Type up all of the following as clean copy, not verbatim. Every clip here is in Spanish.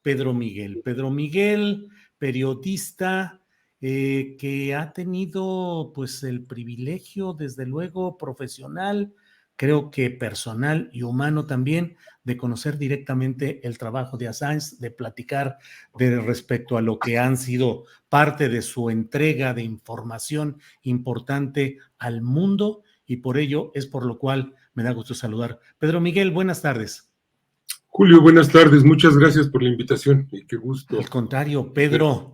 Pedro Miguel. Pedro Miguel, periodista que ha tenido pues el privilegio, desde luego profesional, creo que personal y humano también, de conocer directamente el trabajo de Assange, de platicar respecto a lo que han sido parte de su entrega de información importante al mundo, y por ello es por lo cual me da gusto saludar. Pedro Miguel, buenas tardes. Julio, buenas tardes. Muchas gracias por la invitación y qué gusto. Al contrario, Pedro,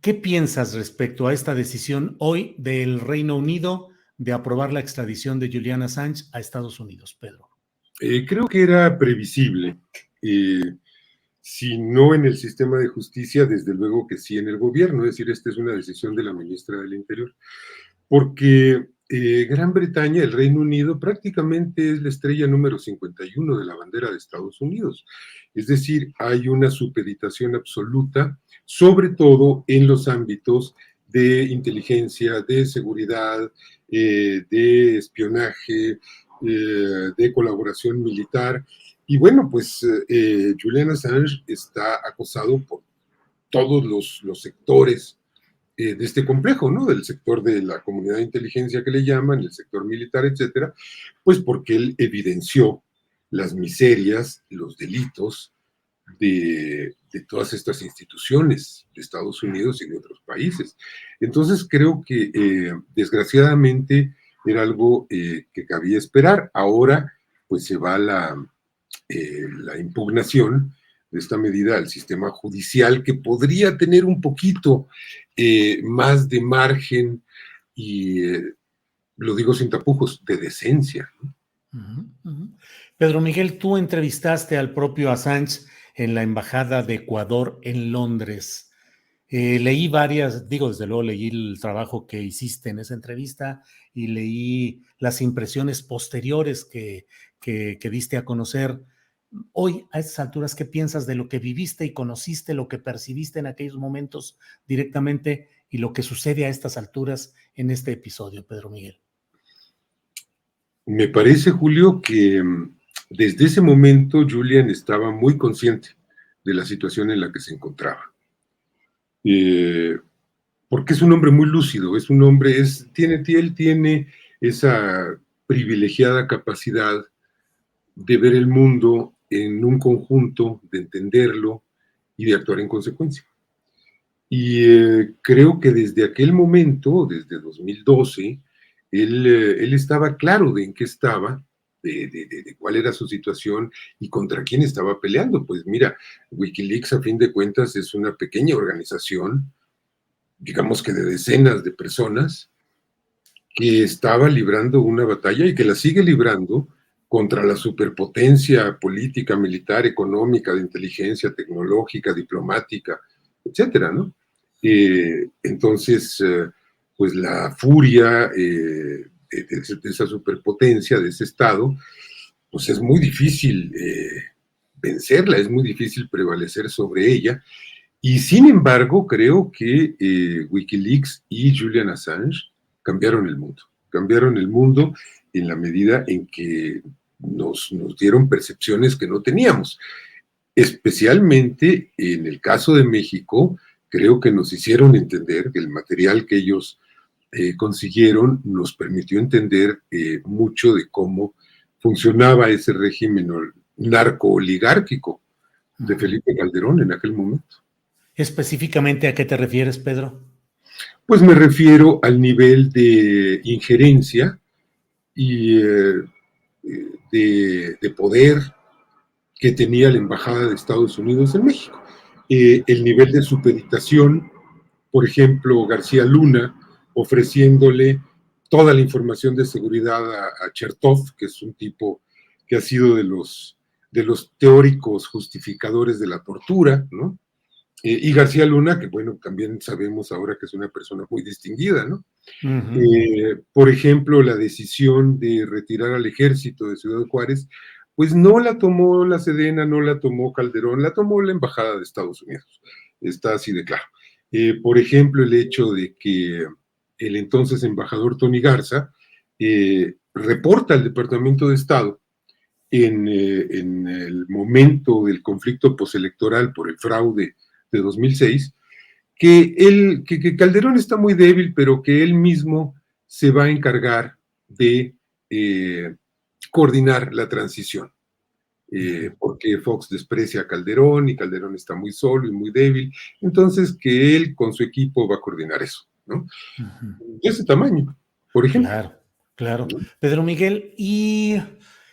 ¿qué piensas respecto a esta decisión hoy del Reino Unido de aprobar la extradición de Julian Assange a Estados Unidos, Pedro? Creo que era previsible. Si no en el sistema de justicia, desde luego que sí en el gobierno. Es decir, esta es una decisión de la ministra del Interior. Porque Gran Bretaña, el Reino Unido, prácticamente es la estrella número 51 de la bandera de Estados Unidos. Es decir, hay una supeditación absoluta, sobre todo en los ámbitos de inteligencia, de seguridad, de espionaje, de colaboración militar. Y bueno, pues Julian Assange está acosado por todos los sectores de este complejo, ¿no? Del sector de la comunidad de inteligencia que le llaman, el sector militar, etcétera, pues porque él evidenció las miserias, los delitos de todas estas instituciones de Estados Unidos y de otros países. Entonces creo que desgraciadamente era algo que cabía esperar. Ahora pues se va la impugnación de esta medida al sistema judicial, que podría tener un poquito más de margen y, lo digo sin tapujos, de decencia. Pedro Miguel, tú entrevistaste al propio Assange en la Embajada de Ecuador en Londres. Leí varias, desde luego leí el trabajo que hiciste en esa entrevista y leí las impresiones posteriores que diste a conocer. Hoy, a estas alturas, ¿qué piensas de lo que viviste y conociste, lo que percibiste en aquellos momentos directamente y lo que sucede a estas alturas en este episodio, Pedro Miguel? Me parece, Julio, que desde ese momento Julian estaba muy consciente de la situación en la que se encontraba. Porque es un hombre muy lúcido, es un hombre, él tiene esa privilegiada capacidad de ver el mundo en un conjunto, de entenderlo y de actuar en consecuencia. Y creo que desde aquel momento, desde 2012, él estaba claro de en qué estaba, de cuál era su situación y contra quién estaba peleando. Pues mira, Wikileaks a fin de cuentas es una pequeña organización, digamos que de decenas de personas, que estaba librando una batalla y que la sigue librando contra la superpotencia política, militar, económica, de inteligencia, tecnológica, diplomática, etcétera, ¿no? Entonces, pues la furia de esa superpotencia, de ese Estado, pues es muy difícil vencerla, es muy difícil prevalecer sobre ella. Y sin embargo, creo que Wikileaks y Julian Assange cambiaron el mundo en la medida en que nos dieron percepciones que no teníamos. Especialmente en el caso de México, creo que nos hicieron entender que el material que ellos consiguieron nos permitió entender mucho de cómo funcionaba ese régimen narco-oligárquico de Felipe Calderón en aquel momento. ¿Específicamente a qué te refieres, Pedro? Pues me refiero al nivel de injerencia y de poder que tenía la Embajada de Estados Unidos en México. El nivel de supeditación, por ejemplo, García Luna ofreciéndole toda la información de seguridad a Chertoff, que es un tipo que ha sido de los teóricos justificadores de la tortura, ¿no? Y García Luna, que bueno, también sabemos ahora que es una persona muy distinguida, ¿no? Por ejemplo, la decisión de retirar al ejército de Ciudad Juárez, pues no la tomó la Sedena, no la tomó Calderón, la tomó la Embajada de Estados Unidos. Está así de claro. Por ejemplo, el hecho de que el entonces embajador Tony Garza reporta al Departamento de Estado en el momento del conflicto postelectoral por el fraude de 2006, que Calderón está muy débil, pero que él mismo se va a encargar de coordinar la transición. Porque Fox desprecia a Calderón y Calderón está muy solo y muy débil, entonces que él con su equipo va a coordinar eso, ¿no? De ese tamaño, por ejemplo. Claro, claro. Pedro Miguel, y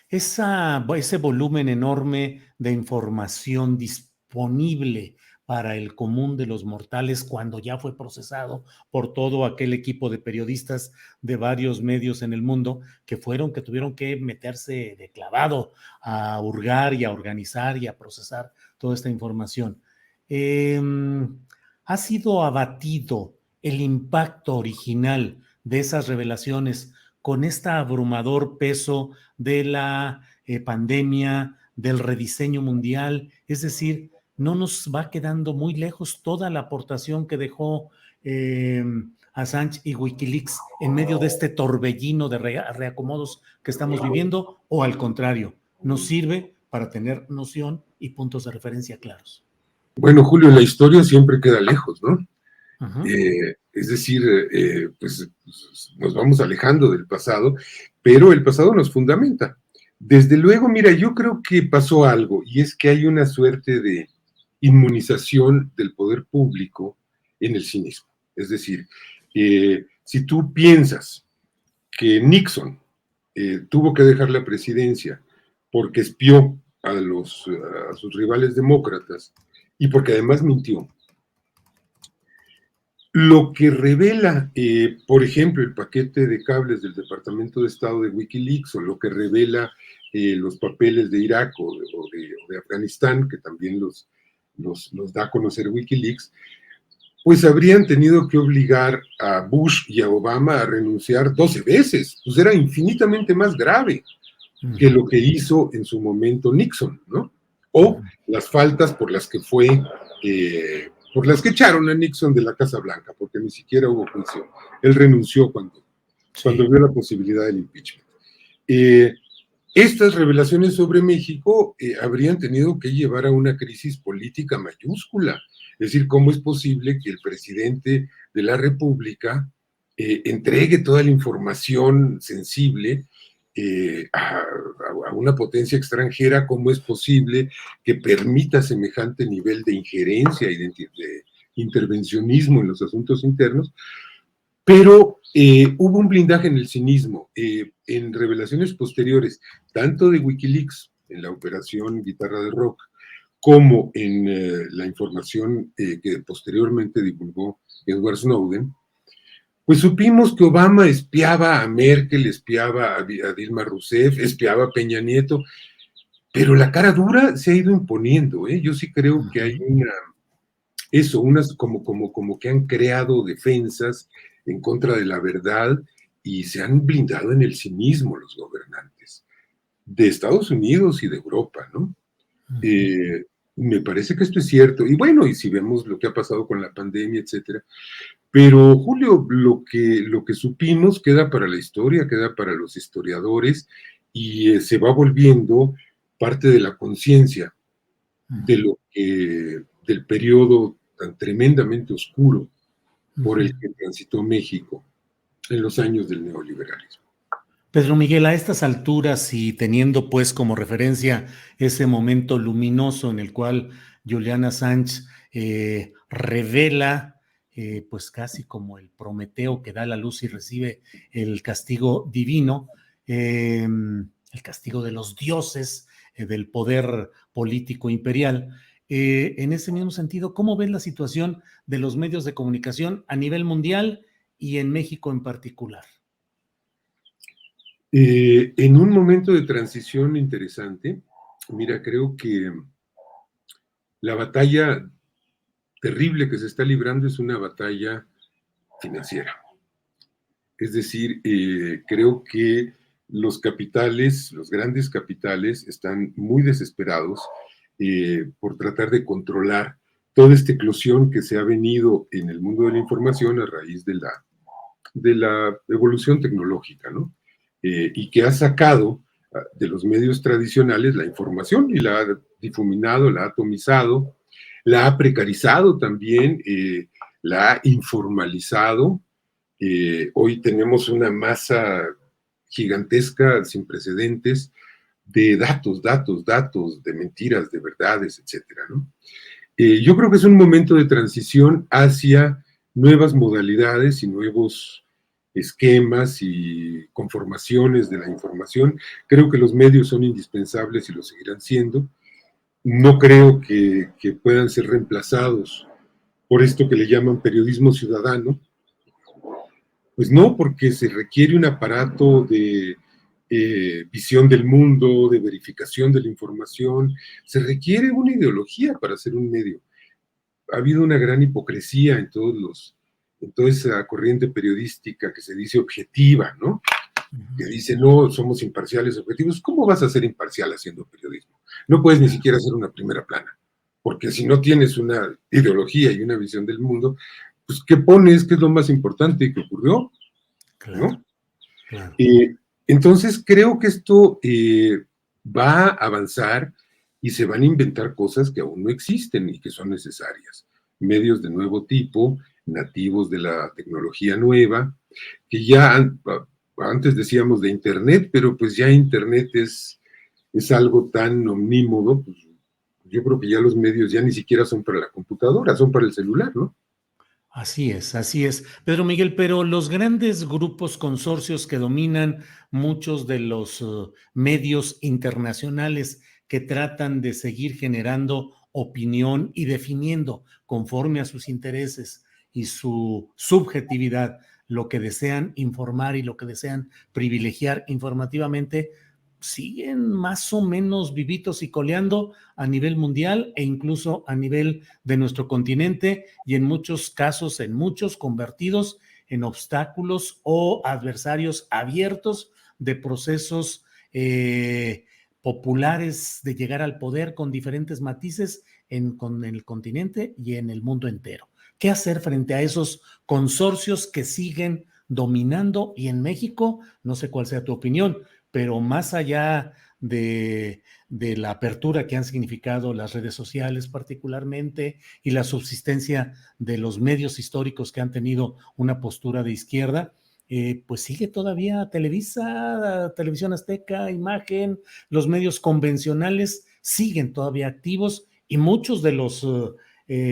ese volumen enorme de información disponible para el común de los mortales cuando ya fue procesado por todo aquel equipo de periodistas de varios medios en el mundo que tuvieron que meterse de clavado a hurgar y a organizar y a procesar toda esta información. Eh, ¿Ha sido abatido el impacto original de esas revelaciones con este abrumador peso de la pandemia, del rediseño mundial? Es decir, no nos va quedando muy lejos toda la aportación que dejó Assange y Wikileaks en medio de este torbellino de reacomodos que estamos viviendo, o al contrario, nos sirve para tener noción y puntos de referencia claros. Bueno, Julio, la historia siempre queda lejos, ¿no? Uh-huh. Es decir, pues nos vamos alejando del pasado, pero el pasado nos fundamenta. Desde luego, mira, yo creo que pasó algo, y es que hay una suerte de inmunización del poder público en el cinismo. Es decir, si tú piensas que Nixon tuvo que dejar la presidencia porque espió a sus rivales demócratas y porque además mintió, lo que revela, por ejemplo, el paquete de cables del Departamento de Estado de Wikileaks, o lo que revela los papeles de Irak o de Afganistán, que también los da a conocer Wikileaks, pues habrían tenido que obligar a Bush y a Obama a renunciar 12 veces. Pues era infinitamente más grave que lo que hizo en su momento Nixon, ¿no? O las faltas por las que por las que echaron a Nixon de la Casa Blanca, porque ni siquiera hubo juicio. Él renunció cuando vio la posibilidad del impeachment. Estas revelaciones sobre México habrían tenido que llevar a una crisis política mayúscula. Es decir, ¿cómo es posible que el presidente de la República entregue toda la información sensible a una potencia extranjera? ¿Cómo es posible que permita semejante nivel de injerencia y de intervencionismo en los asuntos internos? Pero hubo un blindaje en el cinismo. En revelaciones posteriores, tanto de Wikileaks, en la operación Guitarra de Rock, como en la información que posteriormente divulgó Edward Snowden, pues supimos que Obama espiaba a Merkel, espiaba a Dilma Rousseff, espiaba a Peña Nieto, pero la cara dura se ha ido imponiendo. Yo sí creo que hay unas como que han creado defensas en contra de la verdad y se han blindado en el cinismo los gobernantes de Estados Unidos y de Europa, ¿no? Me parece que esto es cierto. Y bueno, y si vemos lo que ha pasado con la pandemia, etcétera. Pero, Julio, lo que supimos queda para la historia, queda para los historiadores y se va volviendo parte de la conciencia del periodo tan tremendamente oscuro por el que transitó México en los años del neoliberalismo. Pedro Miguel, a estas alturas y teniendo pues como referencia ese momento luminoso en el cual Julian Assange revela, pues casi como el Prometeo que da la luz y recibe el castigo divino, el castigo de los dioses, del poder político imperial. En ese mismo sentido, ¿cómo ves la situación de los medios de comunicación a nivel mundial y en México en particular? En un momento de transición interesante, mira, creo que la batalla terrible que se está librando es una batalla financiera. Es decir, creo que los capitales, los grandes capitales, están muy desesperados por tratar de controlar toda esta eclosión que se ha venido en el mundo de la información a raíz de la evolución tecnológica, ¿no? Y que ha sacado de los medios tradicionales la información y la ha difuminado, la ha atomizado, la ha precarizado también, la ha informalizado. Hoy tenemos una masa gigantesca, sin precedentes, de datos, de mentiras, de verdades, etcétera, ¿no? Yo creo que es un momento de transición hacia nuevas modalidades y nuevos esquemas y conformaciones de la información. Creo que los medios son indispensables y lo seguirán siendo. No creo que puedan ser reemplazados por esto que le llaman periodismo ciudadano. Pues no, porque se requiere un aparato de visión del mundo, de verificación de la información. Se requiere una ideología para hacer un medio. Ha habido una gran hipocresía en toda esa corriente periodística que se dice objetiva, ¿no? Que dice, no, somos imparciales, objetivos. ¿Cómo vas a ser imparcial haciendo periodismo? No puedes ni siquiera hacer una primera plana, porque si no tienes una ideología y una visión del mundo, pues, ¿qué pones? ¿Qué es lo más importante que ocurrió? Claro, ¿No? claro. Entonces, creo que esto va a avanzar y se van a inventar cosas que aún no existen y que son necesarias. Medios de nuevo tipo, nativos de la tecnología nueva, que ya antes decíamos de Internet, pero pues ya Internet es algo tan omnímodo, pues yo creo que ya los medios ya ni siquiera son para la computadora, son para el celular, ¿no? Así es, así es. Pedro Miguel, pero los grandes grupos consorcios que dominan muchos de los medios internacionales que tratan de seguir generando opinión y definiendo conforme a sus intereses y su subjetividad lo que desean informar y lo que desean privilegiar informativamente, siguen más o menos vivitos y coleando a nivel mundial e incluso a nivel de nuestro continente y en muchos casos, en muchos convertidos en obstáculos o adversarios abiertos de procesos populares de llegar al poder con diferentes matices con el continente y en el mundo entero. ¿Qué hacer frente a esos consorcios que siguen dominando? Y en México, no sé cuál sea tu opinión, pero más allá de la apertura que han significado las redes sociales particularmente y la subsistencia de los medios históricos que han tenido una postura de izquierda, pues sigue todavía Televisa, Televisión Azteca, Imagen, los medios convencionales siguen todavía activos y muchos de los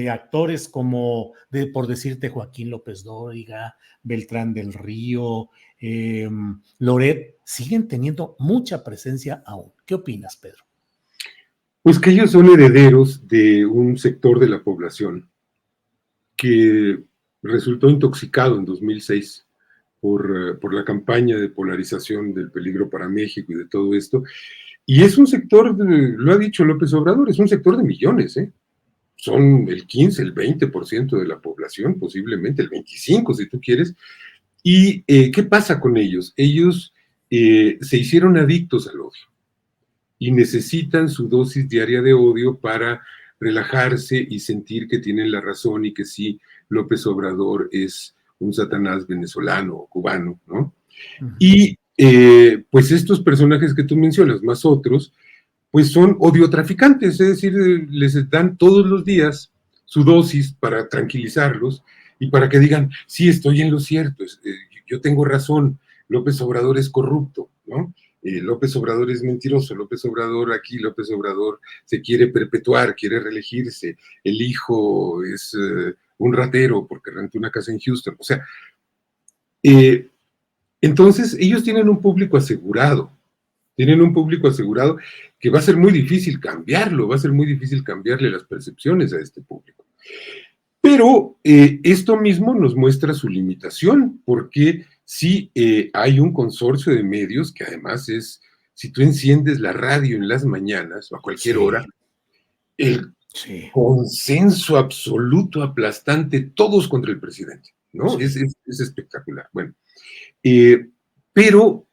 actores como, por decirte, Joaquín López Dóriga, Beltrán del Río, Loret, siguen teniendo mucha presencia aún. ¿Qué opinas, Pedro? Pues que ellos son herederos de un sector de la población que resultó intoxicado en 2006 por la campaña de polarización del peligro para México y de todo esto. Y es un sector, lo ha dicho López Obrador, es un sector de millones, ¿eh? Son el 15, el 20% de la población, posiblemente el 25% si tú quieres. ¿Y qué pasa con ellos? Ellos se hicieron adictos al odio y necesitan su dosis diaria de odio para relajarse y sentir que tienen la razón y que sí, López Obrador es un Satanás venezolano o cubano, ¿no? Y pues estos personajes que tú mencionas, más otros, pues son odiotraficantes, es decir, les dan todos los días su dosis para tranquilizarlos y para que digan, sí, estoy en lo cierto, yo tengo razón, López Obrador es corrupto, ¿no? López Obrador es mentiroso, López Obrador aquí, López Obrador se quiere perpetuar, quiere reelegirse, el hijo es un ratero porque rentó una casa en Houston, o sea, entonces ellos tienen un público asegurado que va a ser muy difícil cambiarlo, va a ser muy difícil cambiarle las percepciones a este público. Pero esto mismo nos muestra su limitación, porque sí hay un consorcio de medios que además es, si tú enciendes la radio en las mañanas o a cualquier Sí, hora, el sí, consenso absoluto, aplastante, todos contra el presidente, ¿no? sí. Es espectacular. Bueno, eh, pero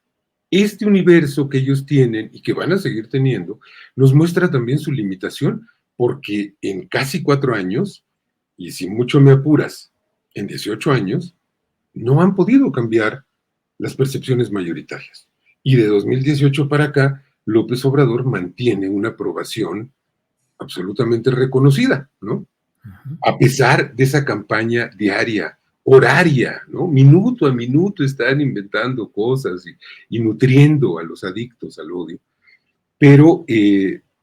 este universo que ellos tienen y que van a seguir teniendo, nos muestra también su limitación, porque en casi 4 años, y si mucho me apuras, en 18 años, no han podido cambiar las percepciones mayoritarias. Y de 2018 para acá, López Obrador mantiene una aprobación absolutamente reconocida, ¿no? A pesar de esa campaña diaria, horaria, ¿no? Minuto a minuto están inventando cosas y nutriendo a los adictos al odio, pero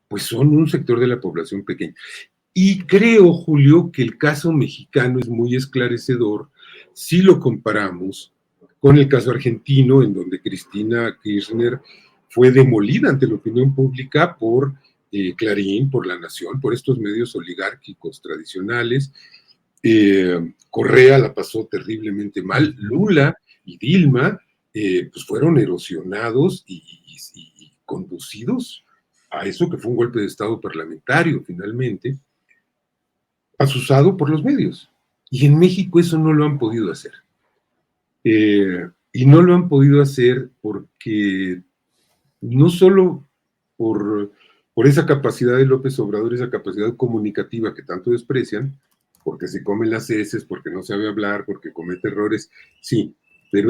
pues son un sector de la población pequeña. Y creo, Julio, que el caso mexicano es muy esclarecedor si lo comparamos con el caso argentino, en donde Cristina Kirchner fue demolida ante la opinión pública por Clarín, por La Nación, por estos medios oligárquicos tradicionales. Correa la pasó terriblemente mal. Lula y Dilma pues fueron erosionados y conducidos a eso que fue un golpe de Estado parlamentario, finalmente, asusado por los medios. Y en México eso no lo han podido hacer. Y no lo han podido hacer porque no solo por esa capacidad de López Obrador, esa capacidad comunicativa que tanto desprecian, porque se comen las heces, porque no sabe hablar, porque comete errores, sí, pero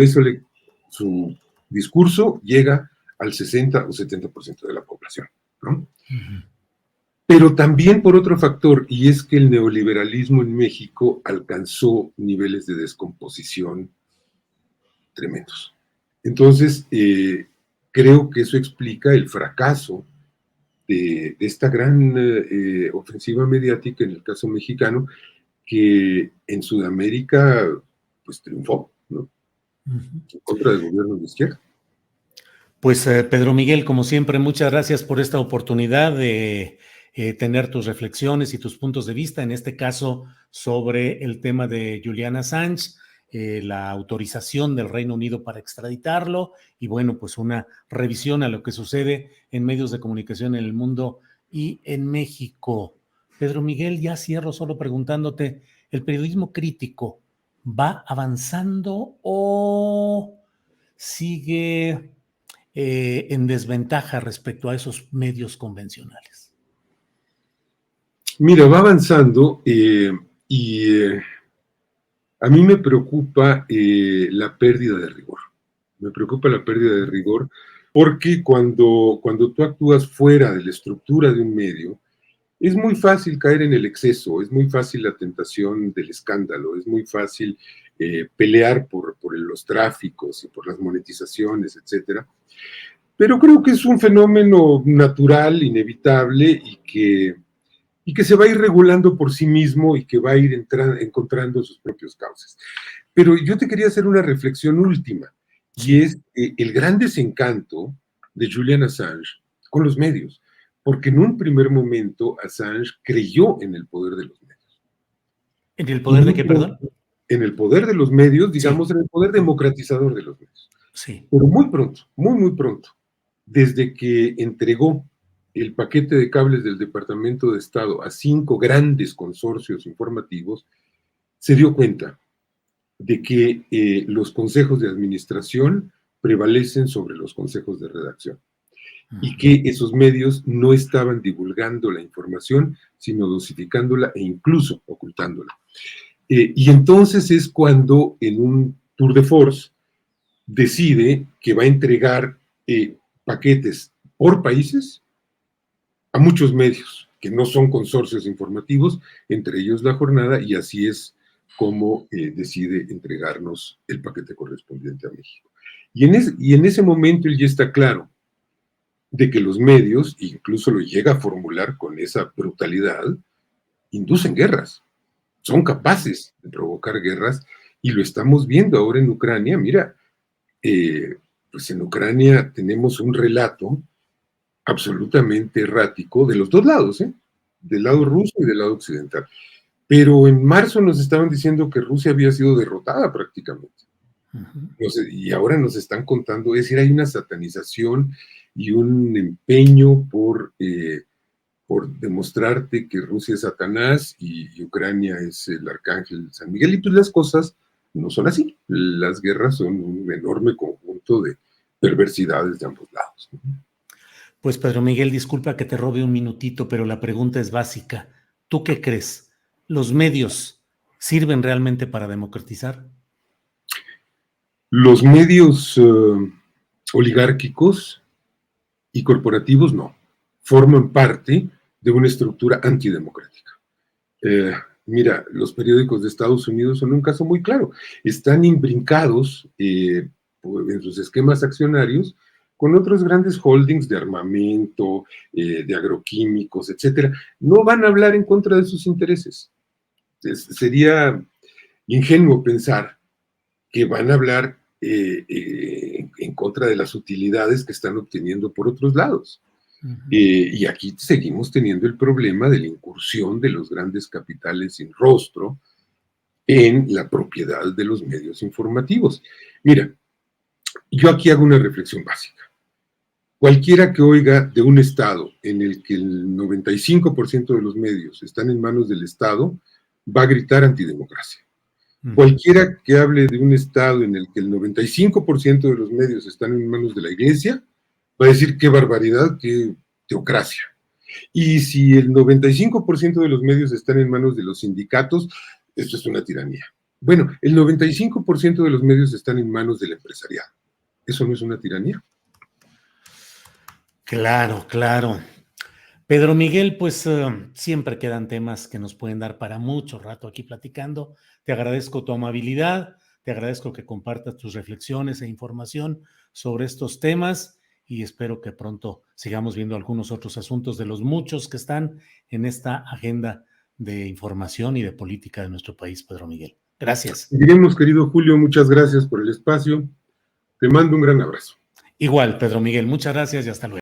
su discurso llega al 60 o 70% de la población, ¿no? Uh-huh. Pero también por otro factor, y es que el neoliberalismo en México alcanzó niveles de descomposición tremendos. Entonces, creo que eso explica el fracaso de esta gran ofensiva mediática en el caso mexicano, que en Sudamérica pues triunfó, ¿no? Uh-huh. En contra del gobierno de izquierda. Pues Pedro Miguel, como siempre, muchas gracias por esta oportunidad de tener tus reflexiones y tus puntos de vista, en este caso sobre el tema de Julian Assange, la autorización del Reino Unido para extraditarlo y bueno, pues una revisión a lo que sucede en medios de comunicación en el mundo y en México. Pedro Miguel, ya cierro solo preguntándote, ¿el periodismo crítico va avanzando o sigue en desventaja respecto a esos medios convencionales? Mira, va avanzando a mí me preocupa la pérdida de rigor. Me preocupa la pérdida de rigor porque cuando tú actúas fuera de la estructura de un medio, es muy fácil caer en el exceso, es muy fácil la tentación del escándalo, es muy fácil pelear por los tráficos y por las monetizaciones, etcétera. Pero creo que es un fenómeno natural, inevitable y que se va a ir regulando por sí mismo y que va a ir encontrando sus propios cauces. Pero yo te quería hacer una reflexión última, y es el gran desencanto de Julian Assange con los medios, porque en un primer momento Assange creyó en el poder de los medios. ¿En el poder de qué, perdón? En el poder de los medios, digamos, sí, en el poder democratizador de los medios. Sí. Pero muy pronto, muy pronto, desde que entregó el paquete de cables del Departamento de Estado a 5 grandes consorcios informativos, se dio cuenta de que los consejos de administración prevalecen sobre los consejos de redacción y que esos medios no estaban divulgando la información, sino dosificándola e incluso ocultándola. Y entonces es cuando en un tour de force decide que va a entregar paquetes por países a muchos medios que no son consorcios informativos, entre ellos La Jornada, y así es como decide entregarnos el paquete correspondiente a México. Y en ese momento él ya está claro de que los medios, incluso lo llega a formular con esa brutalidad, inducen guerras, son capaces de provocar guerras, y lo estamos viendo ahora en Ucrania. Mira, pues en Ucrania tenemos un relato absolutamente errático de los dos lados, del lado ruso y del lado occidental. Pero en marzo nos estaban diciendo que Rusia había sido derrotada prácticamente. Y ahora nos están contando, es decir, hay una satanización y un empeño por demostrarte que Rusia es Satanás y Ucrania es el arcángel San Miguel, y pues las cosas no son así. Las guerras son un enorme conjunto de perversidades de ambos lados. Pues Pedro Miguel, disculpa que te robe un minutito, pero la pregunta es básica. ¿Tú qué crees? ¿Los medios sirven realmente para democratizar? Los medios oligárquicos y corporativos no. Forman parte de una estructura antidemocrática. Mira, los periódicos de Estados Unidos son un caso muy claro. Están imbrincados en sus esquemas accionarios con otros grandes holdings de armamento, de agroquímicos, etcétera. No van a hablar en contra de sus intereses. Sería ingenuo pensar que van a hablar en contra de las utilidades que están obteniendo por otros lados. Y aquí seguimos teniendo el problema de la incursión de los grandes capitales sin rostro en la propiedad de los medios informativos. Mira, yo aquí hago una reflexión básica. Cualquiera que oiga de un Estado en el que el 95% de los medios están en manos del Estado, va a gritar antidemocracia. Cualquiera que hable de un Estado en el que el 95% de los medios están en manos de la Iglesia, va a decir qué barbaridad, qué teocracia. Y si el 95% de los medios están en manos de los sindicatos, esto es una tiranía. Bueno, el 95% de los medios están en manos del empresariado. ¿Eso no es una tiranía? Claro, claro. Pedro Miguel, pues siempre quedan temas que nos pueden dar para mucho rato aquí platicando. Te agradezco tu amabilidad, te agradezco que compartas tus reflexiones e información sobre estos temas y espero que pronto sigamos viendo algunos otros asuntos de los muchos que están en esta agenda de información y de política de nuestro país, Pedro Miguel. Gracias. Diremos, querido Julio, muchas gracias por el espacio. Te mando un gran abrazo. Igual, Pedro Miguel, muchas gracias y hasta luego.